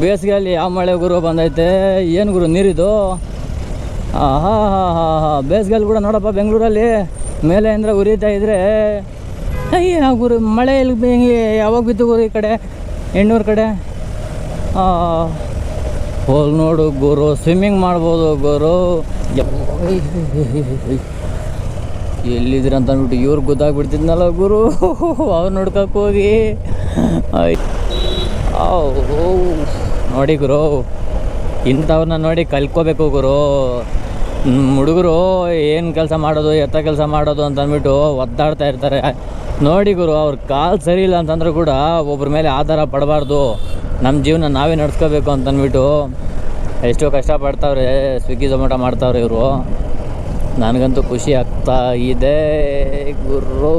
ಬೇಸಿಗೆಯಲ್ಲಿ ಯಾವ ಮಳೆ ಗುರು ಬಂದೈತೆ, ಏನು ಗುರು ನೀರಿದು. ಹಾಂ ಹಾಂ ಹಾಂ ಹಾಂ ಹಾಂ ಬೇಸಿಗೆಯಲ್ಲಿ ಕೂಡ ನೋಡಪ್ಪ ಬೆಂಗಳೂರಲ್ಲಿ ಮೇಲೆ ಅಂದರೆ ಉರಿತಾ ಇದ್ದರೆ ಅಯ್ಯ ಗುರು ಮಳೆ ಇಲ್ಲಿ ಯಾವಾಗ ಬಿತ್ತು ಗುರು ಈ ಕಡೆ ಎಣ್ಣೂರು ಕಡೆ. ಹೋಲ್ ನೋಡು ಗುರು, ಸ್ವಿಮ್ಮಿಂಗ್ ಮಾಡ್ಬೋದು ಗುರು. ಎಲ್ಲಿದ್ದೀರ ಅಂತ ಅಂದ್ಬಿಟ್ಟು ಇವ್ರು ಗೊತ್ತಾಗ್ಬಿಡ್ತಿದ್ನಲ್ಲ ಗುರು, ಅವ್ರು ನೋಡ್ಕೊಕ್ಕೆ ಹೋಗಿ. ನೋಡಿ ಗುರು, ಇಂಥವ್ರನ್ನ ನೋಡಿ ಕಲ್ತ್ಕೋಬೇಕು ಗುರು. ಹುಡುಗರು ಏನು ಕೆಲಸ ಮಾಡೋದು, ಎತ್ತ ಕೆಲಸ ಮಾಡೋದು ಅಂತ ಅಂದ್ಬಿಟ್ಟು ಒದ್ದಾಡ್ತಾ ಇರ್ತಾರೆ. ನೋಡಿ ಗುರು, ಅವ್ರ ಕಾಲು ಸರಿ ಇಲ್ಲ ಅಂತಂದ್ರೂ ಕೂಡ ಒಬ್ಬರ ಮೇಲೆ ಆಧಾರ ಪಡಬಾರ್ದು. ನಮ್ಮ ಜೀವನ ನಾವೇ ನಡೆಸ್ಕೋಬೇಕು ಅಂತಂದ್ಬಿಟ್ಟು ಎಷ್ಟೋ ಕಷ್ಟಪಡ್ತಾವ್ರೆ, ಸ್ವಿಗ್ಗಿ ಝೊಮ್ಯಾಟೊ ಮಾಡ್ತಾವ್ರೆ ಇವರು. ನನಗಂತೂ ಖುಷಿ ಆಗ್ತಾ ಇದೆ ಗುರು.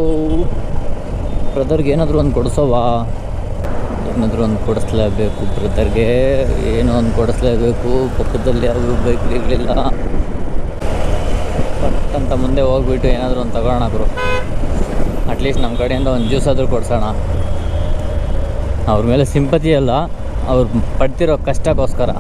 ಬ್ರದರ್ಗೆ ಏನಾದರೂ ಒಂದು ಕೊಡಿಸೋವಾ, ಏನಾದರೂ ಒಂದು ಕೊಡಿಸ್ಲೇಬೇಕು ಬ್ರದರ್ಗೆ, ಏನೋ ಒಂದು ಕೊಡಿಸ್ಲೇಬೇಕು. ಪಕ್ಕದಲ್ಲಿ ಯಾವುದು ಬೈಕ್ಗಳಿರಲಿಲ್ಲ, ಅಂತ ಮುಂದೆ ಹೋಗ್ಬಿಟ್ಟು ಏನಾದರೂ ಒಂದು ತಗೊಳ್ಳೋಣ ಗುರು. ಅಟ್ಲೀಸ್ಟ್ ನಮ್ಮ ಕಡೆಯಿಂದ ಒಂದು ಜ್ಯೂಸ್ ಆದರೂ ಕೊಡ್ಸೋಣ. ಅವ್ರ ಮೇಲೆ ಸಿಂಪತಿ ಅಲ್ಲ, ಅವ್ರು ಪಡ್ತಿರೋ ಕಷ್ಟಕ್ಕೋಸ್ಕರ.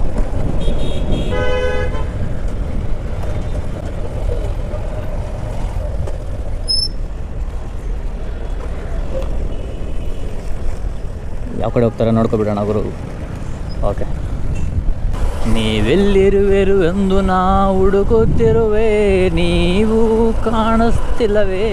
ಯಾವ ಕಡೆ ಹೋಗ್ತಾರೆ ನೋಡ್ಕೊಬಿಡೋಣ ಗುರು. ಓಕೆ. ನೀವೆಲ್ಲಿರುವೆರು ಎಂದು ನಾ ಹುಡುಕುತ್ತಿರುವೆ, ನೀವು ಕಾಣಿಸ್ತಿಲ್ಲವೇ.